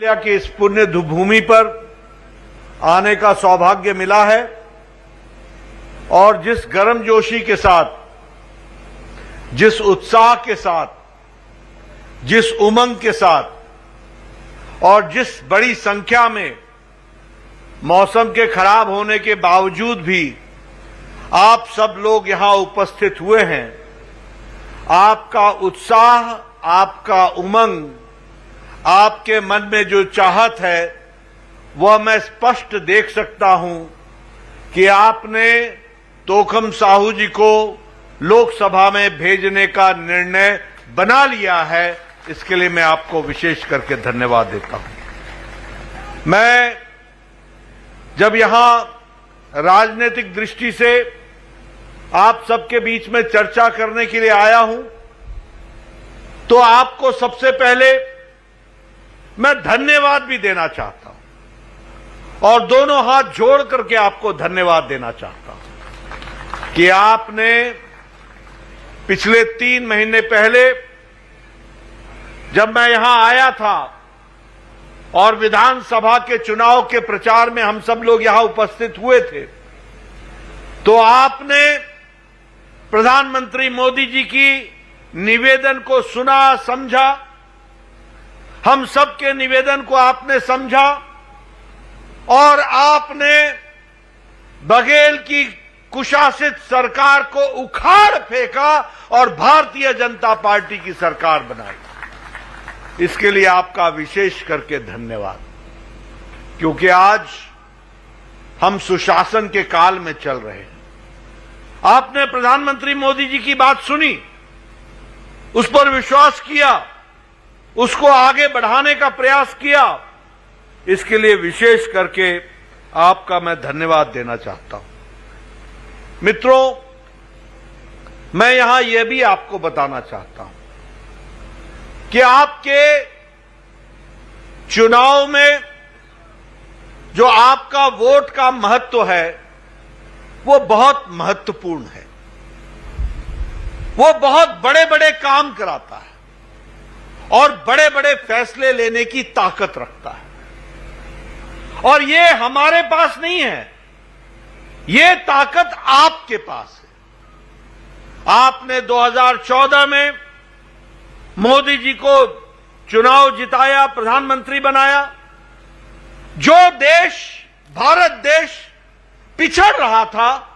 की इस पुण्य भूमि पर आने का सौभाग्य मिला है और जिस गर्मजोशी के साथ, जिस उत्साह के साथ, जिस उमंग के साथ और जिस बड़ी संख्या में मौसम के खराब होने के बावजूद भी आप सब लोग यहां उपस्थित हुए हैं, आपका उत्साह, आपका उमंग, आपके मन में जो चाहत है वह मैं स्पष्ट देख सकता हूं कि आपने तोखम साहू जी को लोकसभा में भेजने का निर्णय बना लिया है। इसके लिए मैं आपको विशेष करके धन्यवाद देता हूं। मैं जब यहां राजनीतिक दृष्टि से आप सबके बीच में चर्चा करने के लिए आया हूं तो आपको सबसे पहले मैं धन्यवाद भी देना चाहता हूं और दोनों हाथ जोड़ करके आपको धन्यवाद देना चाहता हूं कि आपने पिछले 3 महीने पहले जब मैं यहां आया था और विधानसभा के चुनाव के प्रचार में हम सब लोग यहां उपस्थित हुए थे, तो आपने प्रधानमंत्री मोदी जी की निवेदन को सुना, समझा, हम सबके निवेदन को आपने समझा और आपने बघेल की कुशासित सरकार को उखाड़ फेंका और भारतीय जनता पार्टी की सरकार बनाई। इसके लिए आपका विशेष करके धन्यवाद, क्योंकि आज हम सुशासन के काल में चल रहे हैं। आपने प्रधानमंत्री मोदी जी की बात सुनी, उस पर विश्वास किया, उसको आगे बढ़ाने का प्रयास किया। इसके लिए विशेष करके आपका मैं धन्यवाद देना चाहता हूं। मित्रों, मैं यहां यह भी आपको बताना चाहता हूं कि आपके चुनाव में जो आपका वोट का महत्व है वो बहुत महत्वपूर्ण है। वो बहुत बड़े बड़े काम कराता है और बड़े बड़े फैसले लेने की ताकत रखता है और ये हमारे पास नहीं है, ये ताकत आपके पास है। आपने 2014 में मोदी जी को चुनाव जिताया, प्रधानमंत्री बनाया। जो देश, भारत देश पिछड़ रहा था,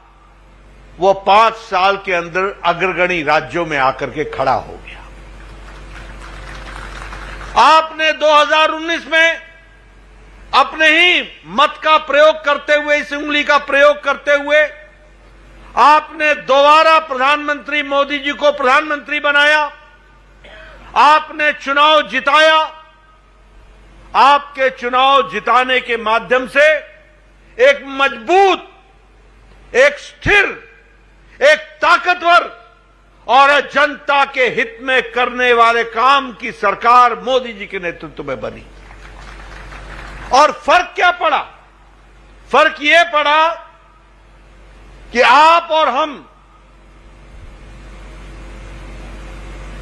वो 5 साल के अंदर अग्रगणी राज्यों में आकर के खड़ा हो गया। आपने 2019 में अपने ही मत का प्रयोग करते हुए, इस उंगली का प्रयोग करते हुए आपने दोबारा प्रधानमंत्री मोदी जी को प्रधानमंत्री बनाया। आपने चुनाव जिताया। आपके चुनाव जिताने के माध्यम से एक मजबूत, एक स्थिर, एक ताकतवर और जनता के हित में करने वाले काम की सरकार मोदी जी के नेतृत्व में बनी। और फर्क क्या पड़ा? फर्क यह पड़ा कि आप और हम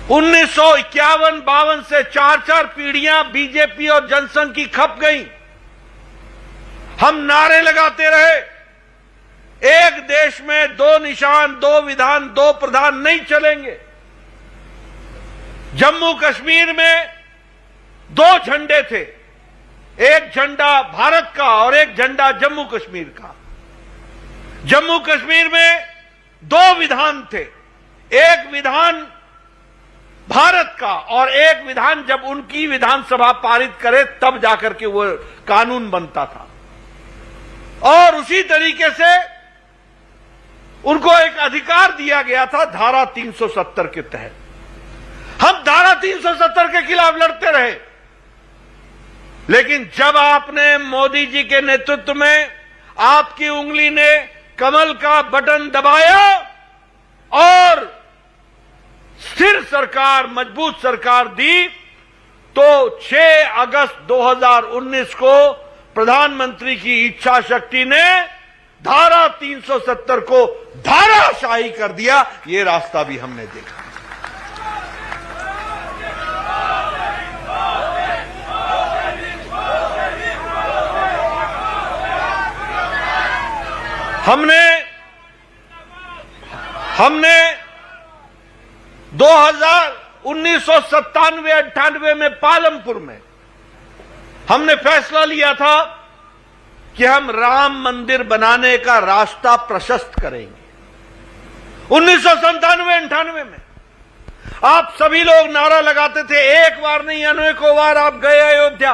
1951-52 से 4-4 पीढ़ियां बीजेपी और जनसंघ की खप गई। हम नारे लगाते रहे, एक देश में 2 निशान, 2 विधान, 2 प्रधान नहीं चलेंगे। जम्मू कश्मीर में 2 झंडे थे, एक झंडा भारत का और एक झंडा जम्मू कश्मीर का। जम्मू कश्मीर में 2 विधान थे, एक विधान भारत का और एक विधान जब उनकी विधानसभा पारित करे तब जाकर के वो कानून बनता था। और उसी तरीके से उनको एक अधिकार दिया गया था धारा 370 के तहत। हम धारा 370 के खिलाफ लड़ते रहे, लेकिन जब आपने मोदी जी के नेतृत्व में आपकी उंगली ने कमल का बटन दबाया और स्थिर सरकार, मजबूत सरकार दी, तो 6 अगस्त 2019 को प्रधानमंत्री की इच्छा शक्ति ने धारा 370 को धाराशाही कर दिया। ये रास्ता भी हमने देखा। हमने 1997-98 में पालमपुर में हमने फैसला लिया था कि हम राम मंदिर बनाने का रास्ता प्रशस्त करेंगे। 1997-98 में आप सभी लोग नारा लगाते थे, एक बार नहीं अनेकों बार आप गए अयोध्या।